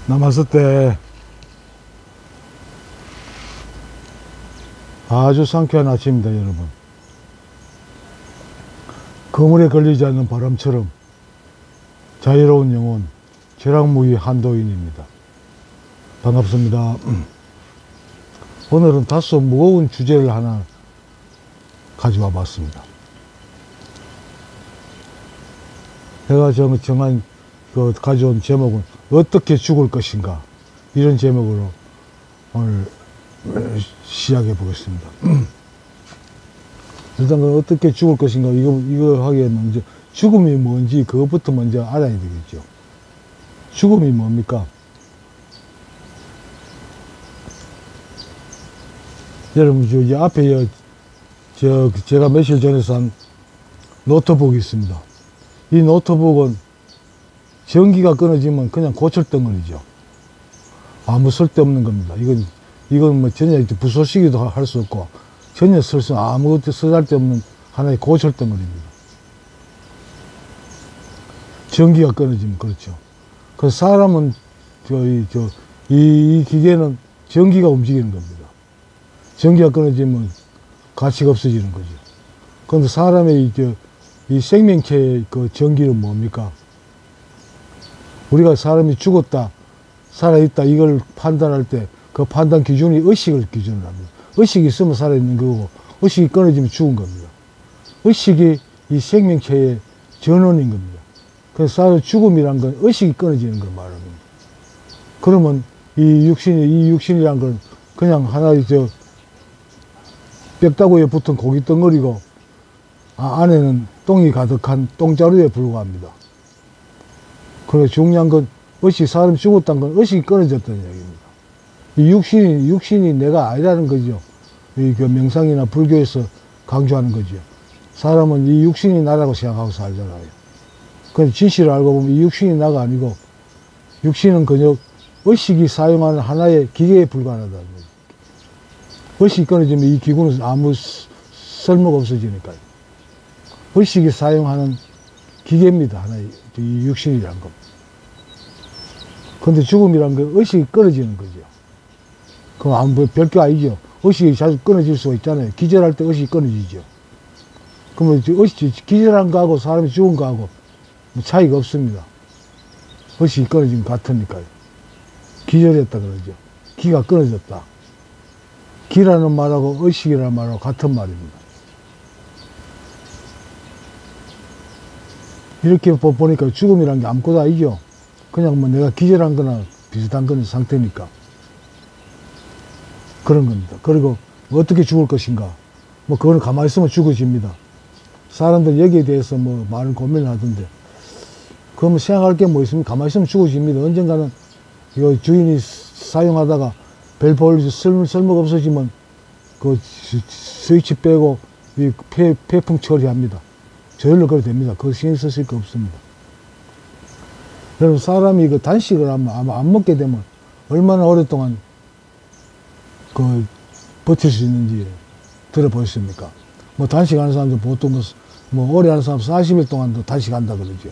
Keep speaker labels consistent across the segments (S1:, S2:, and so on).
S1: 남았을 때 아주 상쾌한 아침입니다, 여러분. 거물에 걸리지 않는 바람처럼 자유로운 영혼, 최락무희 한도인입니다. 반갑습니다. 오늘은 다소 무거운 주제를 하나 가져와 봤습니다. 제가 정한 가져온 제목은 어떻게 죽을 것인가, 이런 제목으로 오늘 시작해 보겠습니다. 일단 어떻게 죽을 것인가, 이거 하기에 먼저 죽음이 뭔지 그것부터 먼저 알아야 되겠죠. 죽음이 뭡니까? 여러분, 이 앞에 제가 며칠 전에 산 노트북이 있습니다. 이 노트북은 전기가 끊어지면 그냥 고철덩어리죠. 아무 쓸데없는 겁니다. 이건 뭐 전혀 부소시기도 할 수 없고, 전혀 아무것도 쓸데없는 하나의 고철덩어리입니다. 전기가 끊어지면 그렇죠. 그 사람은 이 기계는 전기가 움직이는 겁니다. 전기가 끊어지면 가치가 없어지는 거죠. 그런데 사람의 이 생명체의 그 전기는 뭡니까? 우리가 사람이 죽었다, 살아있다, 이걸 판단할 때 그 판단 기준이 의식을 기준으로 합니다. 의식이 있으면 살아있는 거고, 의식이 끊어지면 죽은 겁니다. 의식이 이 생명체의 전원인 겁니다. 그래서 죽음이란 건 의식이 끊어지는 걸 말하는 겁니다. 그러면 이 육신이란 건 그냥 하나의 뼈다구에 붙은 고기 덩어리고, 안에는 똥이 가득한 똥자루에 불과합니다. 그리고 중요한 건 사람이 죽었다는 건 의식이 끊어졌다는 이야기입니다. 이 육신이 내가 아니라는 거죠. 명상이나 불교에서 강조하는 거죠. 사람은 이 육신이 나라고 생각하고 살잖아요. 그런데 진실을 알고 보면 이 육신이 나가 아니고, 육신은 그저 의식이 사용하는 하나의 기계에 불과하다는 거죠. 의식이 끊어지면 이 기구는 아무 쓸모가 없어지니까요. 의식이 사용하는 기계입니다, 하나의 이 육신이란 것. 그런데 죽음이란 건 의식이 끊어지는 거죠. 그건 아무 별게 아니죠. 의식이 자주 끊어질 수가 있잖아요. 기절할 때 의식이 끊어지죠. 그러면 기절한 거하고 사람이 죽은 거하고 차이가 없습니다. 의식이 끊어지면 같으니까요. 기절했다 그러죠. 기가 끊어졌다. 기라는 말하고 의식이라는 말하고 같은 말입니다. 이렇게 보니까 죽음이란 게 아무것도 아니죠. 그냥 뭐 내가 기절한 거나 비슷한 그런 상태니까. 그런 겁니다. 그리고 어떻게 죽을 것인가. 뭐 그거는 가만히 있으면 죽어집니다. 사람들 여기에 대해서 뭐 많은 고민을 하던데, 그러면 생각할 게 뭐 있으면 가만히 있으면 죽어집니다. 언젠가는 이 주인이 사용하다가 별 볼 쓸모가 없어지면 그 스위치 빼고 이 폐품 처리합니다. 저절로 그래 됩니다. 그거 신경 쓰실 거 없습니다. 여러분, 사람이 그 단식을 아마 안 먹게 되면 얼마나 오랫동안 버틸 수 있는지 들어보셨습니까? 뭐 단식하는 사람들 보통 뭐 오래 하는 사람 40일 동안도 단식한다 그러죠.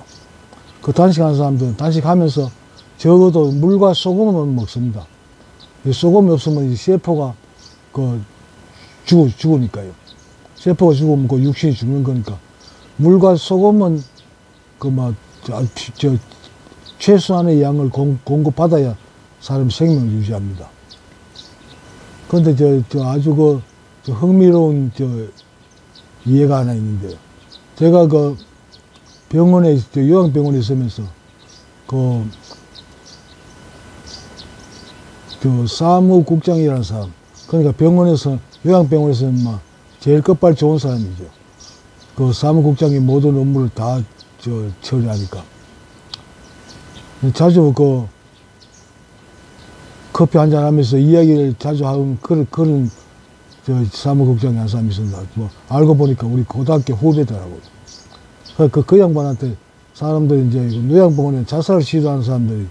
S1: 그 단식하는 사람들은 단식하면서 적어도 물과 소금은 먹습니다. 소금이 없으면 이 세포가 죽으니까요. 세포가 죽으면 그 육신이 죽는 거니까. 물과 소금은 최소한의 양을 공급받아야 사람 생명을 유지합니다. 그런데 아주 흥미로운 이해가 하나 있는데요. 제가 병원에, 요양병원에 있으면서 사무국장이라는 사람, 그러니까 병원에서, 요양병원에서는 막 제일 끝발 좋은 사람이죠. 그 사무국장이 모든 업무를 다 처리하니까. 자주 커피 한잔 하면서 이야기를 자주 하는 그런 사무국장이 한 사람이 있습니다. 뭐 알고 보니까 우리 고등학교 후배더라고요. 그 양반한테 사람들이 이제 요양병원에 자살을 시도하는 사람들이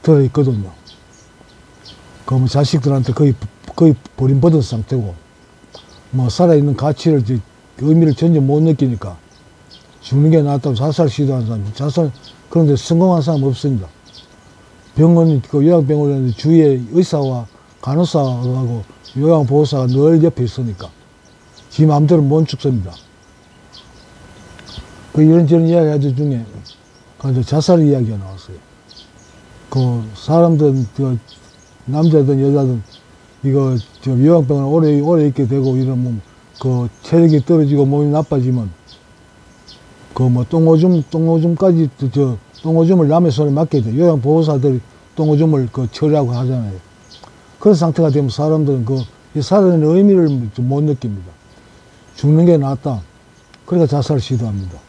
S1: 들어있거든요. 그 자식들한테 거의 버림받은 상태고, 뭐 살아있는 가치를 의미를 전혀 못 느끼니까 죽는 게 낫다고 자살 시도하는 사람, 그런데 성공한 사람 없습니다. 병원, 그 요양병원에 주위에 의사와 간호사하고 요양보호사가 늘 옆에 있으니까 지 마음대로 못 죽습니다. 그 이런저런 이야기 하던 중에 자살 이야기가 나왔어요. 그 사람들, 그 남자든 여자든 이거 저 요양병원에 오래 있게 되고 이러면 그 체력이 떨어지고 몸이 나빠지면 그 뭐 똥오줌까지 똥오줌을 남의 손에 맡게 돼. 요양보호사들이 똥오줌을 그 처리하고 하잖아요. 그런 상태가 되면 사람들은 이 살아내는 의미를 못 느낍니다. 죽는 게 낫다. 그러니까 자살을 시도합니다.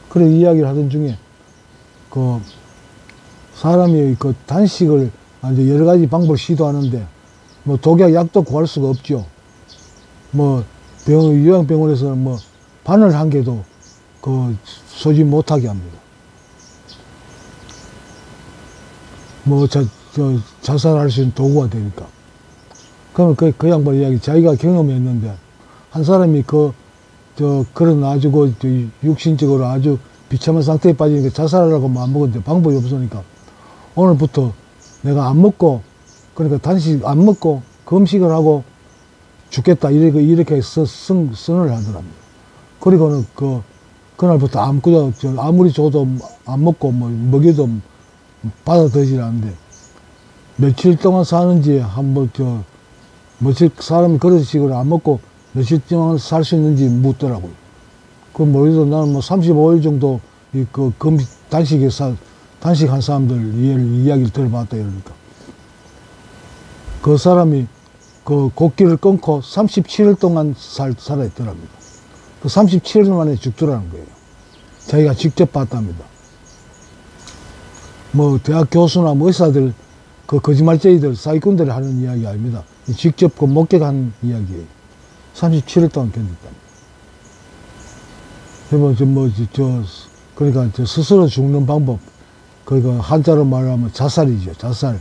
S1: 그런 이야기를 하던 중에 그 사람이 그 단식을 이제 여러 가지 방법을 시도하는데 뭐 독약 약도 구할 수가 없죠. 뭐 요양병원에서는 뭐 바늘 한 개도 그 소지 못하게 합니다. 뭐 자살할 수 있는 도구가 되니까. 그러면 그 양반 이야기 자기가 경험했는데 한 사람이 그런 아주 육신적으로 아주 비참한 상태에 빠지니까 자살하려고 마음먹었는데 방법이 없으니까 오늘부터 내가 안 먹고 그러니까 단식 안 먹고 금식을 하고 죽겠다 이렇게 선을 하더랍니다. 그리고는 그날부터 아무리 줘도 안 먹고 뭐 먹여도 받아들이질 않는데 며칠 동안 사는지 며칠 사람이 그런 식으로 안 먹고 며칠 동안 살 수 있는지 묻더라고요. 그 모르겠어. 나는 뭐 35일 정도 단식한 사람들 이야기를 들어봤다 이러니까 그 사람이 그 곡기를 끊고 37일 동안 살아있더랍니다. 그 37일 만에 죽더라는 거예요. 자기가 직접 봤답니다. 뭐 대학 교수나 뭐 의사들 그 거짓말쟁이들 사기꾼들이 하는 이야기 아닙니다. 직접 그 목격한 이야기예요. 37일 동안 견뎠답니다. 그러니까 스스로 죽는 방법, 그러니까 한자로 말하면 자살이죠. 자살.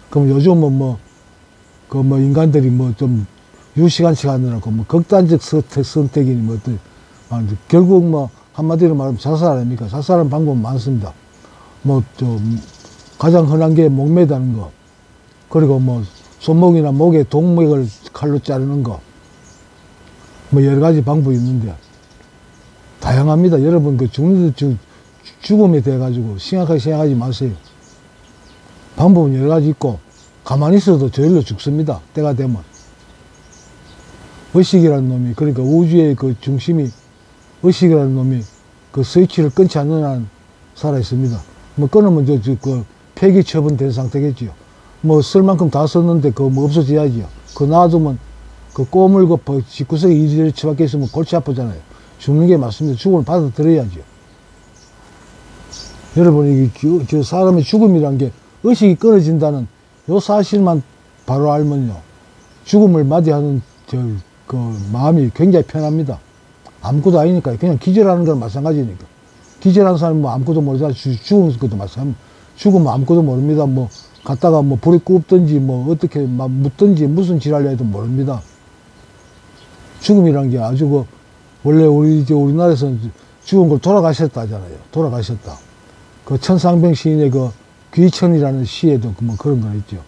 S1: 그럼 요즘은 인간들이 좀 유시간식 하느라고 극단적 선택이니 결국 한마디로 말하면 자살 아닙니까? 자살하는 방법은 많습니다. 가장 흔한 게 목 매다는 거, 그리고 손목이나 목에 동맥을 칼로 자르는 거, 여러 가지 방법이 있는데, 다양합니다. 여러분, 죽음에 대해가지고 심각하게 생각하지 마세요. 방법은 여러 가지 있고, 가만히 있어도 저절로 죽습니다. 때가 되면. 의식이라는 놈이, 그러니까 우주의 그 중심이, 의식이라는 놈이 그 스위치를 끊지 않는 한 살아있습니다. 끊으면 폐기 처분된 상태겠지요. 쓸 만큼 다 썼는데 없어져야지요. 놔두면 꼬물고 집구석에 이리저리 처박혀 있으면 골치 아프잖아요. 죽는 게 맞습니다. 죽음을 받아들여야죠. 여러분, 사람의 죽음이란 게 의식이 끊어진다는 요 사실만 바로 알면요. 죽음을 맞이하는 마음이 굉장히 편합니다. 아무것도 아니니까. 그냥 기절하는 거랑 마찬가지니까. 기절하는 사람은 아무것도 모르잖아요. 죽은 것도 마찬가지입니다. 죽으면 아무것도 모릅니다. 갔다가 불에 굽든지 어떻게 묻든지 무슨 지랄을 해도 모릅니다. 죽음이란 게 아주 원래 우리나라에서는 죽은 걸 돌아가셨다 하잖아요. 돌아가셨다. 천상병 시인의 귀천이라는 시에도 그런 거 있죠.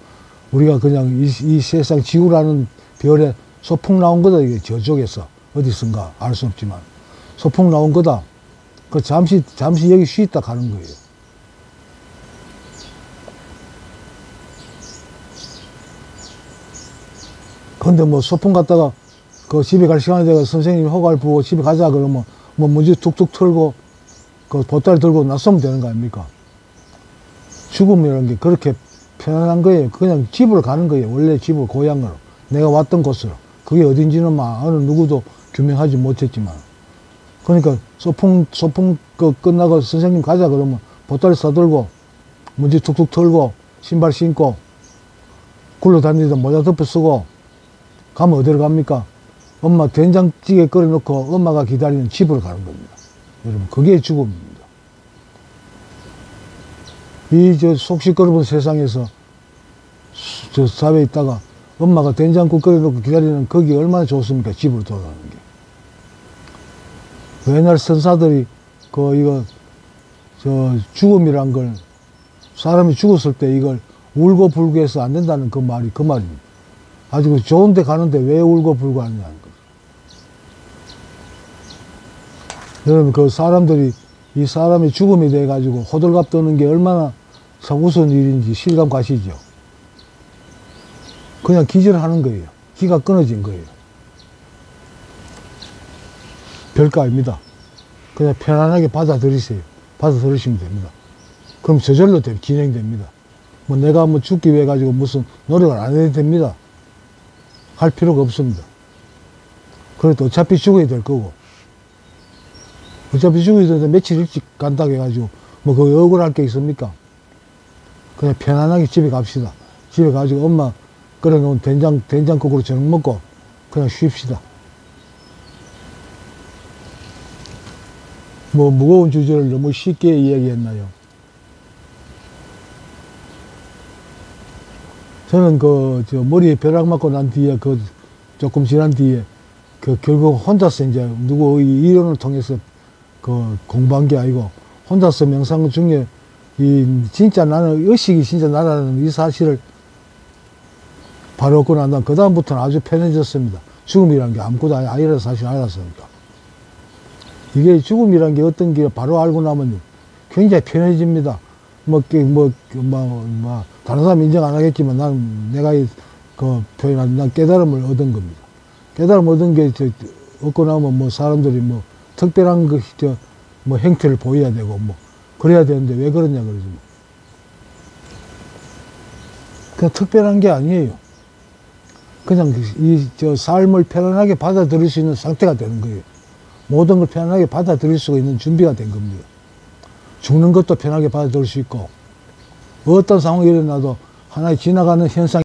S1: 우리가 그냥 이 세상 지구라는 별에 소풍 나온 거다. 이게 저쪽에서 어디선가 알 수 없지만 소풍 나온 거다. 잠시 여기 쉬었다 가는 거예요. 근데 소풍 갔다가 집에 갈 시간이 돼서 선생님이 허가를 부고 집에 가자 그러면 문제 툭툭 털고 보따리 들고 나서면 되는 거 아닙니까? 죽음이라는 게 그렇게 편안한 거예요. 그냥 집으로 가는 거예요. 원래 집으로, 고향으로. 내가 왔던 곳으로. 그게 어딘지는 어느 누구도 규명하지 못했지만. 그러니까 소풍 끝나고 선생님 가자 그러면 보따리 싸들고 문지 툭툭 털고 신발 신고 굴러다니던 모자 덮어 쓰고 가면 어디로 갑니까? 엄마 된장찌개 끓여놓고 엄마가 기다리는 집으로 가는 겁니다. 여러분, 그게 죽음입니다. 속 시끄러운 세상에서 사회에 있다가 엄마가 된장국 끓여놓고 기다리는 거기 얼마나 좋습니까? 집으로 돌아가는 게. 옛날 선사들이 죽음이란 걸 사람이 죽었을 때 이걸 울고 불고 해서 안 된다는 그 말입니다. 아주 좋은데 가는데 왜 울고 불고 하느냐는 거죠. 여러분, 그 사람들이 이 사람의 죽음이 돼가지고 호들갑 떠는 게 얼마나 우스운 일인지 실감 가시죠? 그냥 기절하는 거예요. 기가 끊어진 거예요. 별거 아닙니다. 그냥 편안하게 받아들이세요. 받아들이시면 됩니다. 그럼 저절로 진행됩니다. 뭐 내가 뭐 죽기 위해 가지고 무슨 노력을 안 해도 됩니다. 할 필요가 없습니다. 그래도 어차피 죽어야 될 거고, 어차피 죽어야 되는데 며칠 일찍 간다고 해가지고 뭐 거기 억울할 게 있습니까? 그냥 편안하게 집에 갑시다. 집에 가지고 엄마 끓여놓은 된장국으로 저녁 먹고 그냥 쉽시다. 뭐 무거운 주제를 너무 쉽게 이야기했나요? 저는 머리에 벼락 맞고 난 뒤에 조금 지난 뒤에 결국 혼자서 이제 누구의 이론을 통해서 공부한 게 아니고 혼자서 명상 중에 진짜 나는 의식이 진짜 나라는 이 사실을 바로 얻고 난 다음 그다음부터는 아주 편해졌습니다. 죽음이라는 게 아무것도 아니라는 사실을 알았으니까. 이게 죽음이라는 게 어떤 게 바로 알고 나면 굉장히 편해집니다. 다른 사람 인정 안 하겠지만 내가 표현한 난 깨달음을 얻은 겁니다. 깨달음 얻은 게 얻고 나면 사람들이 특별한 행태를 보여야 되고 그래야 되는데 왜 그러냐 그러지. 그냥 특별한 게 아니에요. 그냥 삶을 편안하게 받아들일 수 있는 상태가 되는 거예요. 모든 걸 편안하게 받아들일 수 있는 준비가 된 겁니다. 죽는 것도 편하게 받아들일 수 있고, 어떤 상황이 일어나도 하나의 지나가는 현상